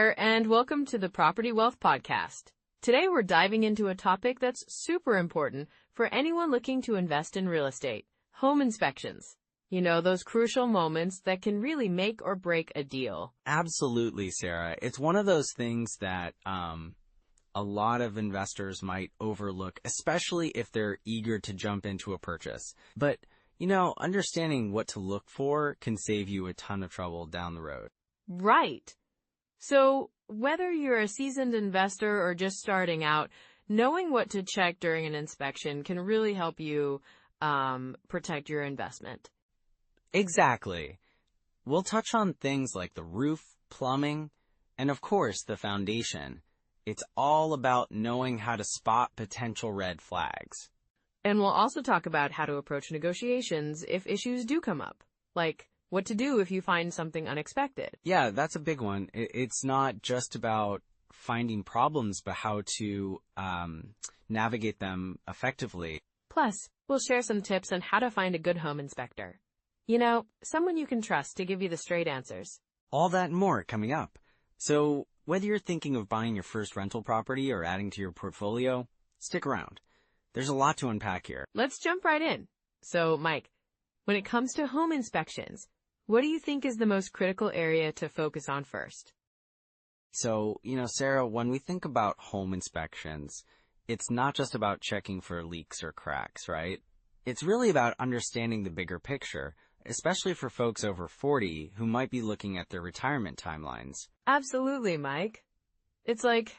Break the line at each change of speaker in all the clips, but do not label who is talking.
there, and welcome to the Property Wealth Podcast. Today we're diving into a topic that's super important for anyone looking to invest in real estate: home inspections. You know, those crucial moments that can really make or break a deal.
Absolutely, Sarah. It's one of those things that a lot of investors might overlook, especially if they're eager to jump into a purchase. But, understanding what to look for can save you a ton of trouble down the road.
Right. So whether you're a seasoned investor or just starting out, knowing what to check during an inspection can really help you protect your investment.
Exactly. We'll touch on things like the roof, plumbing, and of course the foundation. It's all about knowing how to spot potential red flags.
And we'll also talk about how to approach negotiations if issues do come up, like what to do if you find something unexpected.
Yeah, that's a big one. It's not just about finding problems, but how to navigate them effectively.
Plus, we'll share some tips on how to find a good home inspector. Someone you can trust to give you the straight answers.
All that and more coming up. So, whether you're thinking of buying your first rental property or adding to your portfolio, stick around. There's a lot to unpack here.
Let's jump right in. So, Mike, when it comes to home inspections, what do you think is the most critical area to focus on first?
So, Sarah, when we think about home inspections, it's not just about checking for leaks or cracks, right? It's really about understanding the bigger picture, especially for folks over 40 who might be looking at their retirement timelines.
Absolutely, Mike. It's like,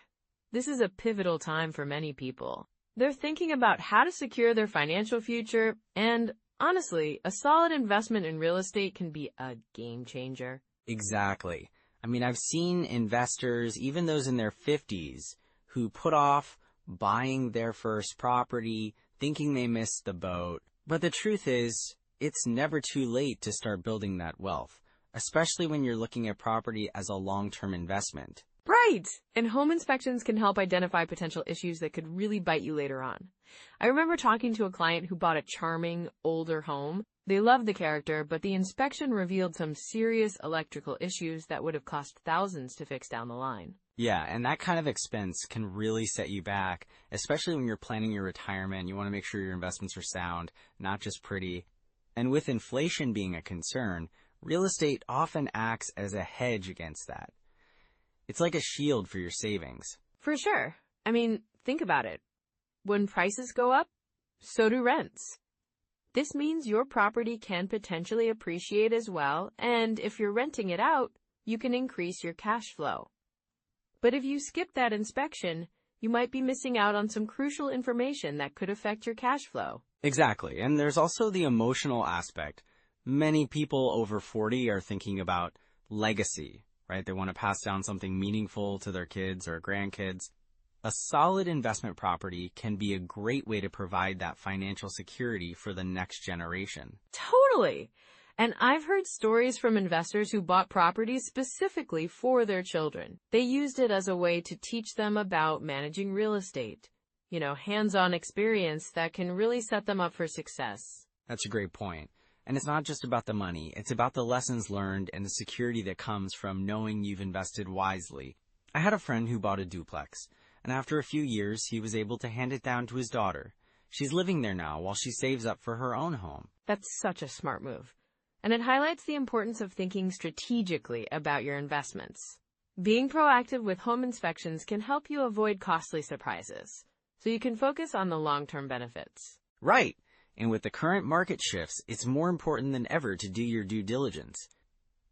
this is a pivotal time for many people. They're thinking about how to secure their financial future, and honestly, a solid investment in real estate can be a game changer.
Exactly. I've seen investors, even those in their 50s, who put off buying their first property, thinking they missed the boat. But the truth is, it's never too late to start building that wealth, especially when you're looking at property as a long-term investment.
Right! And home inspections can help identify potential issues that could really bite you later on. I remember talking to a client who bought a charming, older home. They loved the character, but the inspection revealed some serious electrical issues that would have cost thousands to fix down the line.
Yeah, and that kind of expense can really set you back, especially when you're planning your retirement. You want to make sure your investments are sound, not just pretty. And with inflation being a concern, real estate often acts as a hedge against that. It's like a shield for your savings.
For sure. Think about it. When prices go up, so do rents. This means your property can potentially appreciate as well, and if you're renting it out, you can increase your cash flow. But if you skip that inspection, you might be missing out on some crucial information that could affect your cash flow.
Exactly, and there's also the emotional aspect. Many people over 40 are thinking about legacy, right? They want to pass down something meaningful to their kids or grandkids. A solid investment property can be a great way to provide that financial security for the next generation.
Totally. And I've heard stories from investors who bought properties specifically for their children. They used it as a way to teach them about managing real estate. Hands-on experience that can really set them up for success.
That's a great point. And it's not just about the money. It's about the lessons learned and the security that comes from knowing you've invested wisely. I had a friend who bought a duplex, and after a few years, he was able to hand it down to his daughter. She's living there now while she saves up for her own home.
That's such a smart move. And it highlights the importance of thinking strategically about your investments. Being proactive with home inspections can help you avoid costly surprises, so you can focus on the long-term benefits.
Right. And with the current market shifts, it's more important than ever to do your due diligence.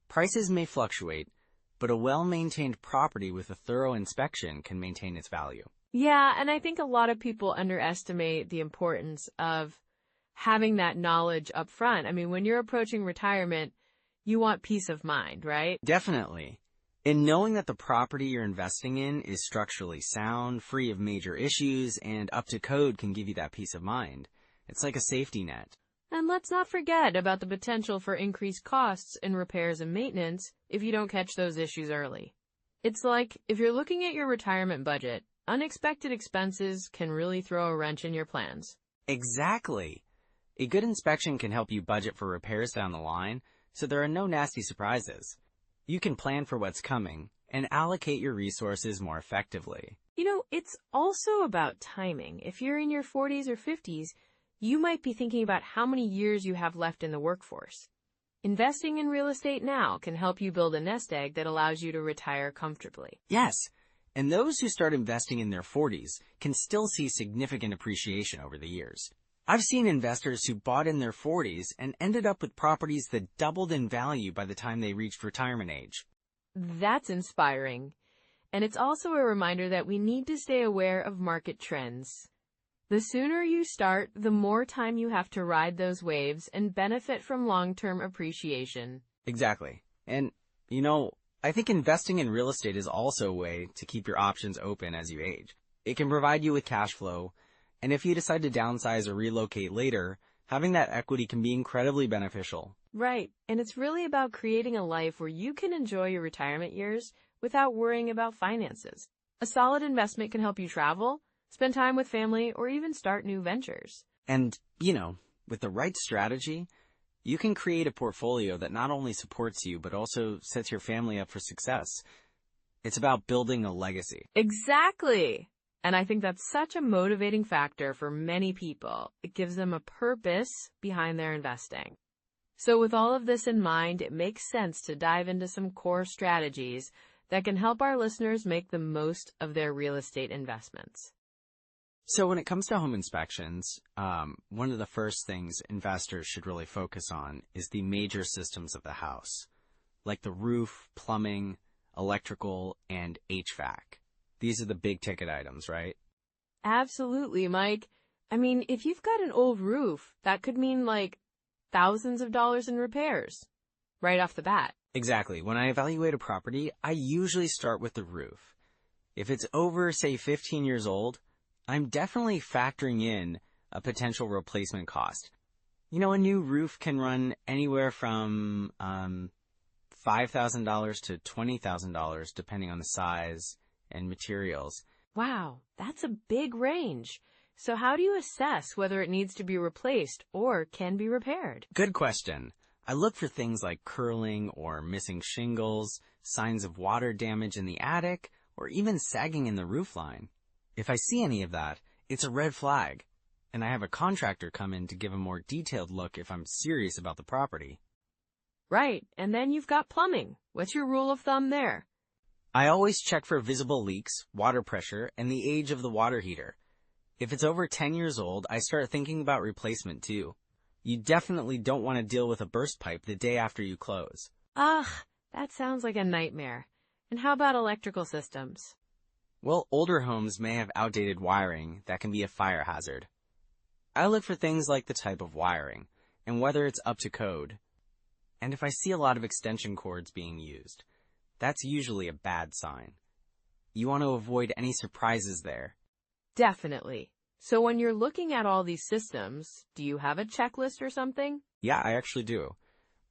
Prices may fluctuate, but a well-maintained property with a thorough inspection can maintain its value.
Yeah, and I think a lot of people underestimate the importance of having that knowledge up front. When you're approaching retirement, you want peace of mind, right?
Definitely. And knowing that the property you're investing in is structurally sound, free of major issues, and up to code can give you that peace of mind. It's like a safety net.
And let's not forget about the potential for increased costs in repairs and maintenance if you don't catch those issues early. It's like, if you're looking at your retirement budget, unexpected expenses can really throw a wrench in your plans.
Exactly. A good inspection can help you budget for repairs down the line, so there are no nasty surprises. You can plan for what's coming and allocate your resources more effectively.
It's also about timing. If you're in your 40s or 50s, you might be thinking about how many years you have left in the workforce. Investing in real estate now can help you build a nest egg that allows you to retire comfortably.
Yes, and those who start investing in their 40s can still see significant appreciation over the years. I've seen investors who bought in their 40s and ended up with properties that doubled in value by the time they reached retirement age.
That's inspiring. And it's also a reminder that we need to stay aware of market trends. The sooner you start, the more time you have to ride those waves and benefit from long-term appreciation.
Exactly. And, I think investing in real estate is also a way to keep your options open as you age. It can provide you with cash flow, and if you decide to downsize or relocate later, having that equity can be incredibly beneficial.
Right. And it's really about creating a life where you can enjoy your retirement years without worrying about finances. A solid investment can help you travel, spend time with family, or even start new ventures.
And, with the right strategy, you can create a portfolio that not only supports you, but also sets your family up for success. It's about building a legacy.
Exactly. And I think that's such a motivating factor for many people. It gives them a purpose behind their investing. So with all of this in mind, it makes sense to dive into some core strategies that can help our listeners make the most of their real estate investments.
So when it comes to home inspections, one of the first things investors should really focus on is the major systems of the house, like the roof, plumbing, electrical, and HVAC. These are the big ticket items, right?
Absolutely, Mike. If you've got an old roof, that could mean thousands of dollars in repairs right off the bat.
Exactly. When I evaluate a property, I usually start with the roof. If it's over, say, 15 years old, I'm definitely factoring in a potential replacement cost. A new roof can run anywhere from $5,000 to $20,000, depending on the size and materials.
Wow, that's a big range. So how do you assess whether it needs to be replaced or can be repaired?
Good question. I look for things like curling or missing shingles, signs of water damage in the attic, or even sagging in the roofline. If I see any of that, it's a red flag, and I have a contractor come in to give a more detailed look if I'm serious about the property.
Right, and then you've got plumbing. What's your rule of thumb there?
I always check for visible leaks, water pressure, and the age of the water heater. If it's over 10 years old, I start thinking about replacement too. You definitely don't want to deal with a burst pipe the day after you close.
Ugh, that sounds like a nightmare. And how about electrical systems?
Well, older homes may have outdated wiring that can be a fire hazard. I look for things like the type of wiring and whether it's up to code. And if I see a lot of extension cords being used, that's usually a bad sign. You want to avoid any surprises there.
Definitely. So when you're looking at all these systems, do you have a checklist or something?
Yeah, I actually do.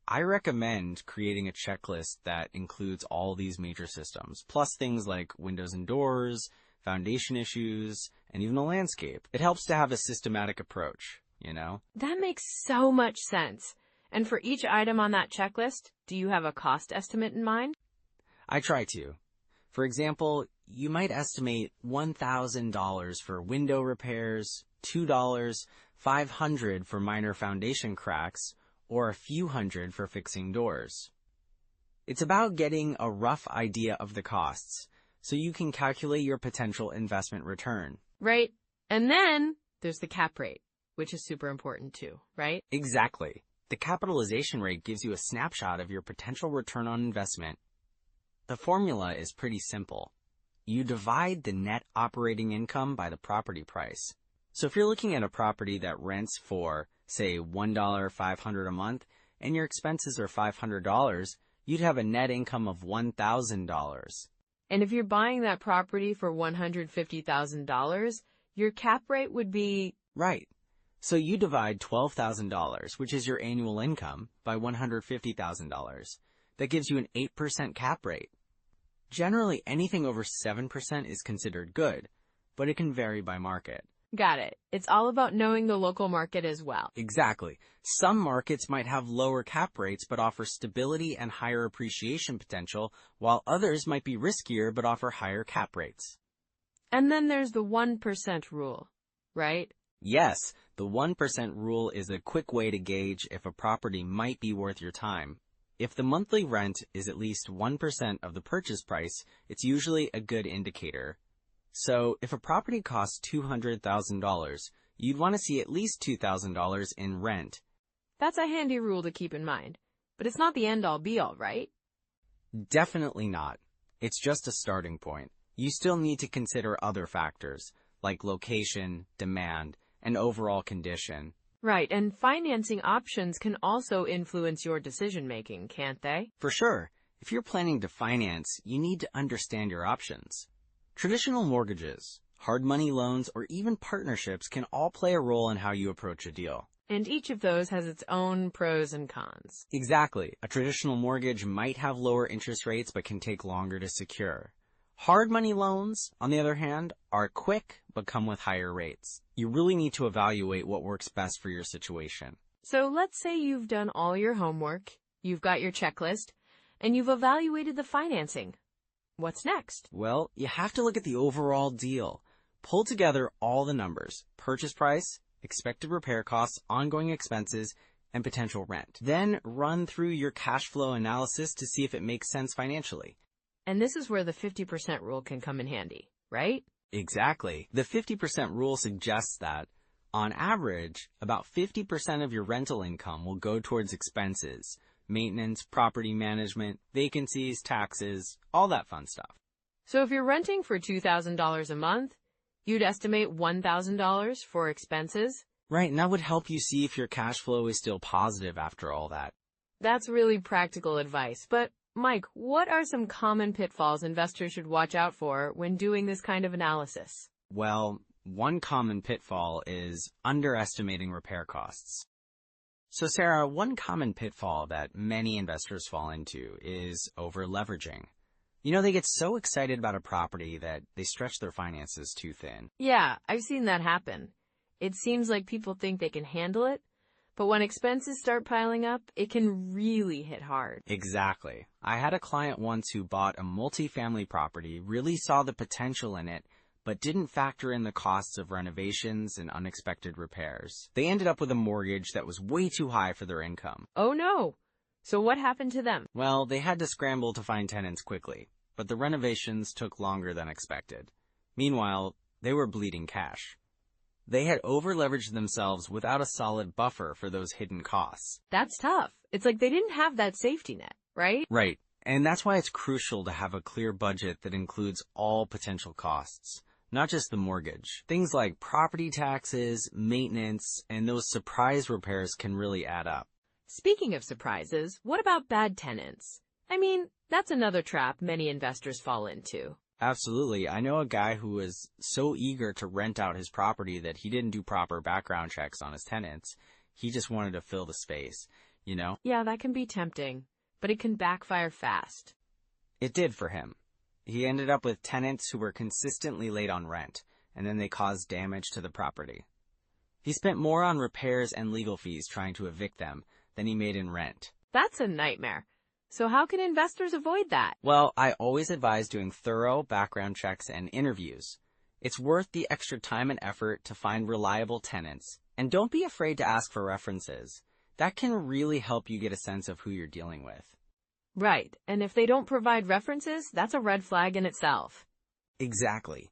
I recommend creating a checklist that includes all these major systems, plus things like windows and doors, foundation issues, and even the landscape. It helps to have a systematic approach,
That makes so much sense. And for each item on that checklist, do you have a cost estimate in mind?
I try to. For example, you might estimate $1,000 for window repairs, $2, $500 for minor foundation cracks, or a few hundred for fixing doors. It's about getting a rough idea of the costs, so you can calculate your potential investment return.
Right. And then there's the cap rate, which is super important too, right?
Exactly. The capitalization rate gives you a snapshot of your potential return on investment. The formula is pretty simple. You divide the net operating income by the property price. So if you're looking at a property that rents for, say, $1,500 a month, and your expenses are $500, you'd have a net income of $1,000.
And if you're buying that property for $150,000, your cap rate would be...
Right. So you divide $12,000, which is your annual income, by $150,000. That gives you an 8% cap rate. Generally, anything over 7% is considered good, but it can vary by market.
Got it. It's all about knowing the local market as well.
Exactly. Some markets might have lower cap rates but offer stability and higher appreciation potential, while others might be riskier but offer higher cap rates.
And then there's the 1% rule, right?
Yes, the 1% rule is a quick way to gauge if a property might be worth your time. If the monthly rent is at least 1% of the purchase price, it's usually a good indicator. So, if a property costs $200,000, you'd want to see at least $2,000 in rent.
That's a handy rule to keep in mind. But it's not the end-all be-all, right?
Definitely not. It's just a starting point. You still need to consider other factors, like location, demand, and overall condition.
Right, and financing options can also influence your decision-making, can't they?
For sure, if you're planning to finance, you need to understand your options. Traditional mortgages, hard money loans, or even partnerships can all play a role in how you approach a deal.
And each of those has its own pros and cons.
Exactly. A traditional mortgage might have lower interest rates but can take longer to secure. Hard money loans, on the other hand, are quick but come with higher rates. You really need to evaluate what works best for your situation.
So let's say you've done all your homework, you've got your checklist, and you've evaluated the financing. What's next?
Well, you have to look at the overall deal. Pull together all the numbers: purchase price, expected repair costs, ongoing expenses, and potential rent. Then run through your cash flow analysis to see if it makes sense financially.
And this is where the 50% rule can come in handy, right?
Exactly. The 50% rule suggests that, on average, about 50% of your rental income will go towards expenses: maintenance, property management, vacancies, taxes, all that fun stuff.
So if you're renting for $2,000 a month, you'd estimate $1,000 for expenses?
Right, and that would help you see if your cash flow is still positive after all that.
That's really practical advice. But, Mike, what are some common pitfalls investors should watch out for when doing this kind of analysis?
Well, one common pitfall is underestimating repair costs. So, Sarah, one common pitfall that many investors fall into is over-leveraging. You know, they get so excited about a property that they stretch their finances too thin.
Yeah, I've seen that happen. It seems like people think they can handle it, but when expenses start piling up, it can really hit hard.
Exactly. I had a client once who bought a multifamily property, really saw the potential in it, but didn't factor in the costs of renovations and unexpected repairs. They ended up with a mortgage that was way too high for their income.
Oh no! So what happened to them?
Well, they had to scramble to find tenants quickly, but the renovations took longer than expected. Meanwhile, they were bleeding cash. They had over-leveraged themselves without a solid buffer for those hidden costs.
That's tough. It's like they didn't have that safety net, right?
Right, and that's why it's crucial to have a clear budget that includes all potential costs. Not just the mortgage. Things like property taxes, maintenance, and those surprise repairs can really add up.
Speaking of surprises, what about bad tenants? I mean, that's another trap many investors fall into.
Absolutely. I know a guy who was so eager to rent out his property that he didn't do proper background checks on his tenants. He just wanted to fill the space, you know?
Yeah, that can be tempting, but it can backfire fast.
It did for him. He ended up with tenants who were consistently late on rent, and then they caused damage to the property. He spent more on repairs and legal fees trying to evict them than he made in rent.
That's a nightmare. So how can investors avoid that?
Well, I always advise doing thorough background checks and interviews. It's worth the extra time and effort to find reliable tenants. And don't be afraid to ask for references. That can really help you get a sense of who you're dealing with.
Right, and if they don't provide references, that's a red flag in itself.
Exactly.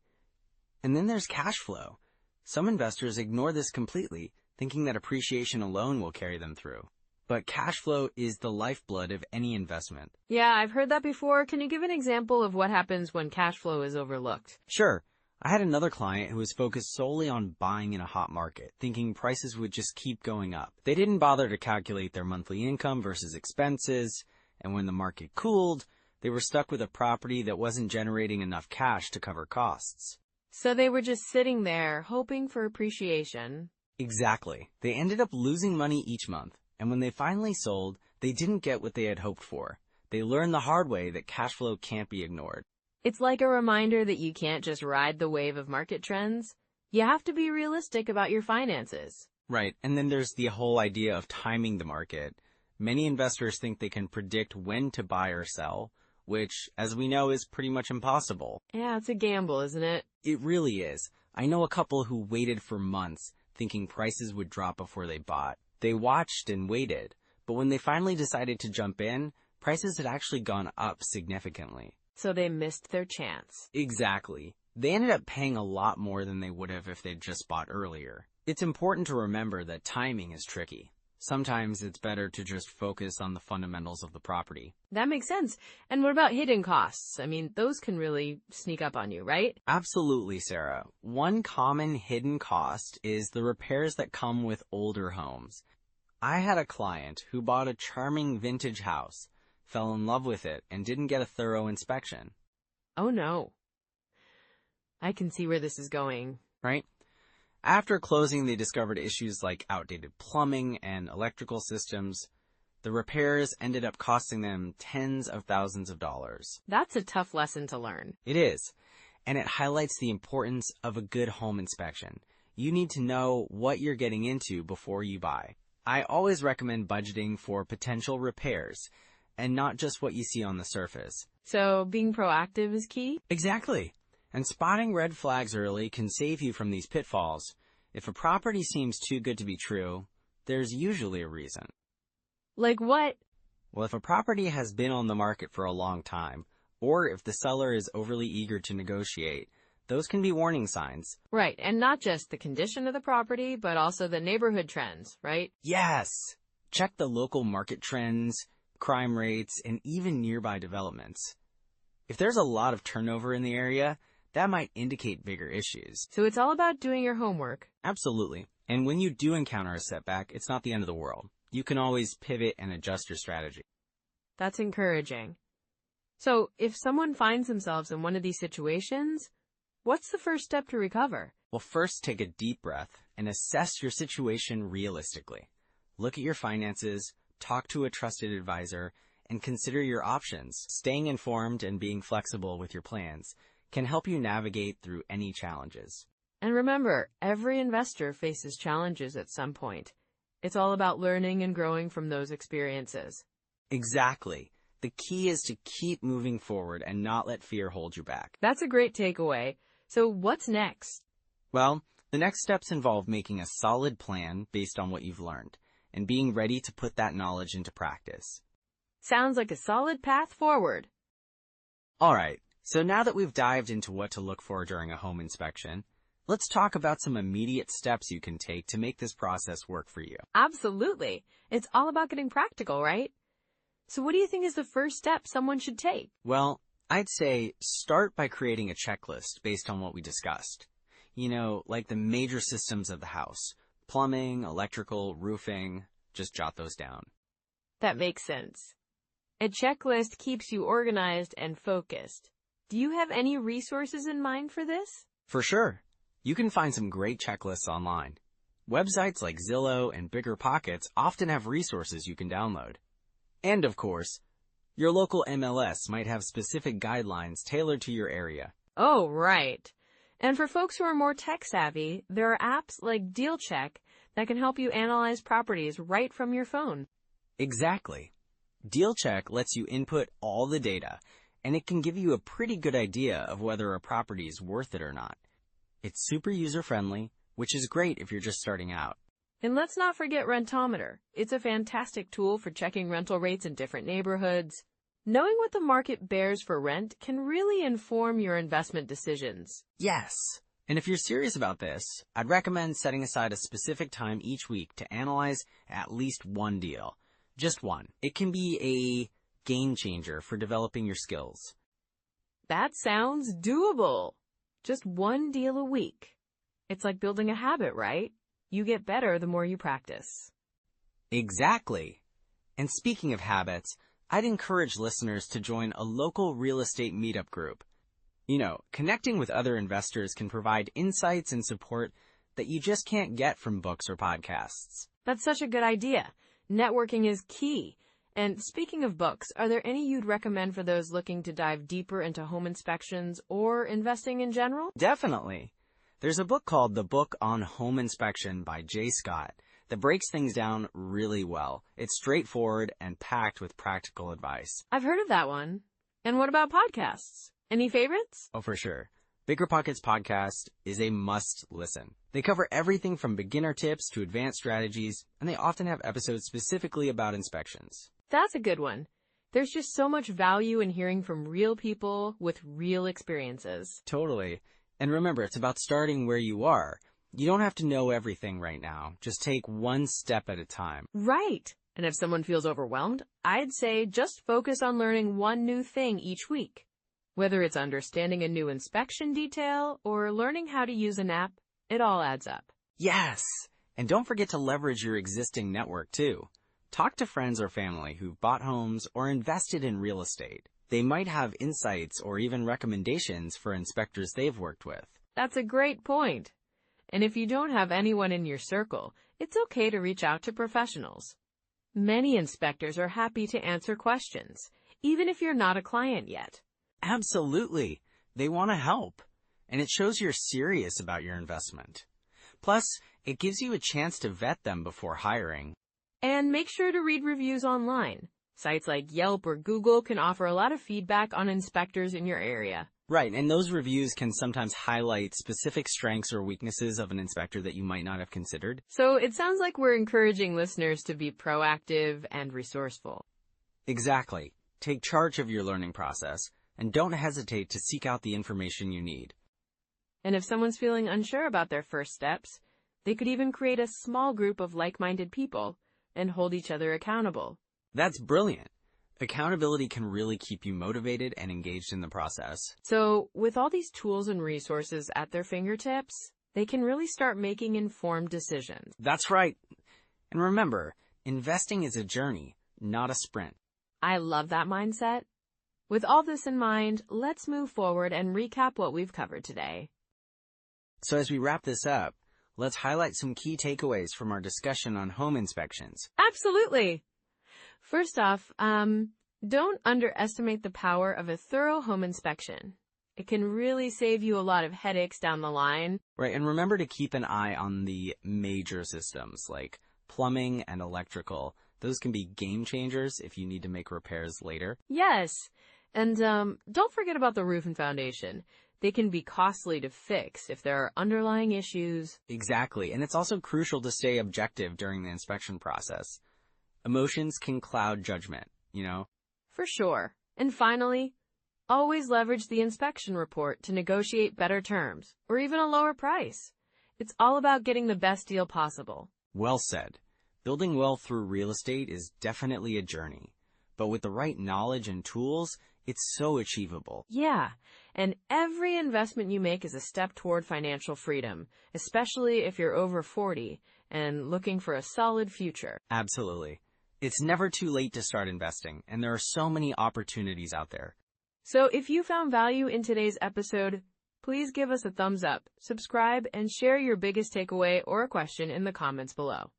And then there's cash flow. Some investors ignore this completely, thinking that appreciation alone will carry them through. But cash flow is the lifeblood of any investment.
Yeah, I've heard that before. Can you give an example of what happens when cash flow is overlooked?
Sure. I had another client who was focused solely on buying in a hot market, thinking prices would just keep going up. They didn't bother to calculate their monthly income versus expenses, and when the market cooled, they were stuck with a property that wasn't generating enough cash to cover costs.
So they were just sitting there, hoping for appreciation.
Exactly. They ended up losing money each month, and when they finally sold, they didn't get what they had hoped for. They learned the hard way that cash flow can't be ignored.
It's like a reminder that you can't just ride the wave of market trends. You have to be realistic about your finances.
Right, and then there's the whole idea of timing the market. Many investors think they can predict when to buy or sell, which, as we know, is pretty much impossible.
Yeah, it's a gamble, isn't it?
It really is. I know a couple who waited for months, thinking prices would drop before they bought. They watched and waited, but when they finally decided to jump in, prices had actually gone up significantly.
So they missed their chance.
Exactly. They ended up paying a lot more than they would have if they'd just bought earlier. It's important to remember that timing is tricky. Sometimes it's better to just focus on the fundamentals of the property.
That makes sense. And what about hidden costs? I mean, those can really sneak up on you, right?
Absolutely, Sarah. One common hidden cost is the repairs that come with older homes. I had a client who bought a charming vintage house, fell in love with it, and didn't get a thorough inspection.
Oh no. I can see where this is going.
Right? After closing, they discovered issues like outdated plumbing and electrical systems. The repairs ended up costing them tens of thousands of dollars.
That's a tough lesson to learn.
It is, and it highlights the importance of a good home inspection. You need to know what you're getting into before you buy. I always recommend budgeting for potential repairs, and not just what you see on the surface.
So being proactive is key?
Exactly. And spotting red flags early can save you from these pitfalls. If a property seems too good to be true, there's usually a reason.
Like what?
Well, if a property has been on the market for a long time, or if the seller is overly eager to negotiate, those can be warning signs.
Right, and not just the condition of the property, but also the neighborhood trends, right?
Yes! Check the local market trends, crime rates, and even nearby developments. If there's a lot of turnover in the area, that might indicate bigger issues.
So it's all about doing your homework.
Absolutely. And when you do encounter a setback, it's not the end of the world. You can always pivot and adjust your strategy.
That's encouraging. So if someone finds themselves in one of these situations, what's the first step to recover?
Well, first take a deep breath and assess your situation realistically. Look at your finances, talk to a trusted advisor, and consider your options. Staying informed and being flexible with your plans can help you navigate through any challenges.
And remember, every investor faces challenges at some point. It's all about learning and growing from those experiences.
Exactly. The key is to keep moving forward and not let fear hold you back.
That's a great takeaway. So what's next?
Well, the next steps involve making a solid plan based on what you've learned and being ready to put that knowledge into practice.
Sounds like a solid path forward.
All right. So now that we've dived into what to look for during a home inspection, let's talk about some immediate steps you can take to make this process work for you.
Absolutely. It's all about getting practical, right? So what do you think is the first step someone should take?
Well, I'd say start by creating a checklist based on what we discussed. You know, like the major systems of the house. Plumbing, electrical, roofing. Just jot those down.
That makes sense. A checklist keeps you organized and focused. Do you have any resources in mind for this?
For sure. You can find some great checklists online. Websites like Zillow and BiggerPockets often have resources you can download. And of course, your local MLS might have specific guidelines tailored to your area.
Oh, right. And for folks who are more tech-savvy, there are apps like DealCheck that can help you analyze properties right from your phone.
Exactly. DealCheck lets you input all the data, and it can give you a pretty good idea of whether a property is worth it or not. It's super user-friendly, which is great if you're just starting out.
And let's not forget Rentometer. It's a fantastic tool for checking rental rates in different neighborhoods. Knowing what the market bears for rent can really inform your investment decisions.
Yes. And if you're serious about this, I'd recommend setting aside a specific time each week to analyze at least one deal. Just one. It can be a game changer for developing your skills.
That sounds doable. Just one deal a week. It's like building a habit, right? You get better the more you practice.
Exactly. And speaking of habits, I'd encourage listeners to join a local real estate meetup group. You know, connecting with other investors can provide insights and support that you just can't get from books or podcasts.
That's such a good idea. Networking is key. And speaking of books, are there any you'd recommend for those looking to dive deeper into home inspections or investing in general?
Definitely. There's a book called The Book on Home Inspection by Jay Scott that breaks things down really well. It's straightforward and packed with practical advice.
I've heard of that one. And what about podcasts? Any favorites?
Oh, for sure. BiggerPockets podcast is a must listen. They cover everything from beginner tips to advanced strategies, and they often have episodes specifically about inspections.
That's a good one. There's just so much value in hearing from real people with real experiences.
Totally. And remember, it's about starting where you are. You don't have to know everything right now. Just take one step at a time.
Right. And if someone feels overwhelmed, I'd say just focus on learning one new thing each week. Whether it's understanding a new inspection detail or learning how to use an app, it all adds up.
Yes! And don't forget to leverage your existing network, too. Talk to friends or family who've bought homes or invested in real estate. They might have insights or even recommendations for inspectors they've worked with.
That's a great point. And if you don't have anyone in your circle, it's okay to reach out to professionals. Many inspectors are happy to answer questions, even if you're not a client yet.
Absolutely. They want to help. And it shows you're serious about your investment. Plus, it gives you a chance to vet them before hiring.
And make sure to read reviews online. Sites like Yelp or Google can offer a lot of feedback on inspectors in your area.
Right, and those reviews can sometimes highlight specific strengths or weaknesses of an inspector that you might not have considered.
So it sounds like we're encouraging listeners to be proactive and resourceful.
Exactly. Take charge of your learning process, and don't hesitate to seek out the information you need.
And if someone's feeling unsure about their first steps, they could even create a small group of like-minded people and hold each other accountable.
That's brilliant. Accountability can really keep you motivated and engaged in the process.
So, with all these tools and resources at their fingertips, they can really start making informed decisions.
That's right. And remember, investing is a journey, not a sprint.
I love that mindset. With all this in mind, let's move forward and recap what we've covered today.
So as we wrap this up, let's highlight some key takeaways from our discussion on home inspections.
Absolutely. First off, don't underestimate the power of a thorough home inspection. It can really save you a lot of headaches down the line.
Right, and remember to keep an eye on the major systems like plumbing and electrical. Those can be game changers if you need to make repairs later.
Yes, and don't forget about the roof and foundation. They can be costly to fix if there are underlying issues.
Exactly, and it's also crucial to stay objective during the inspection process. Emotions can cloud judgment, you know?
For sure. And finally, always leverage the inspection report to negotiate better terms or even a lower price. It's all about getting the best deal possible.
Well said. Building wealth through real estate is definitely a journey, but with the right knowledge and tools, it's so achievable.
Yeah, and every investment you make is a step toward financial freedom, especially if you're over 40 and looking for a solid future.
Absolutely. It's never too late to start investing, and there are so many opportunities out there.
So if you found value in today's episode, please give us a thumbs up, subscribe, and share your biggest takeaway or a question in the comments below.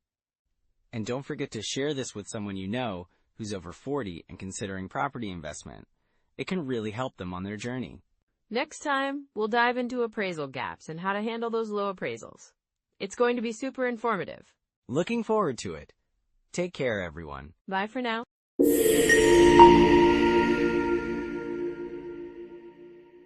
And don't forget to share this with someone you know who's over 40 and considering property investment. It can really help them on their journey.
Next time, we'll dive into appraisal gaps and how to handle those low appraisals. It's going to be super informative.
Looking forward to it. Take care, everyone.
Bye for now.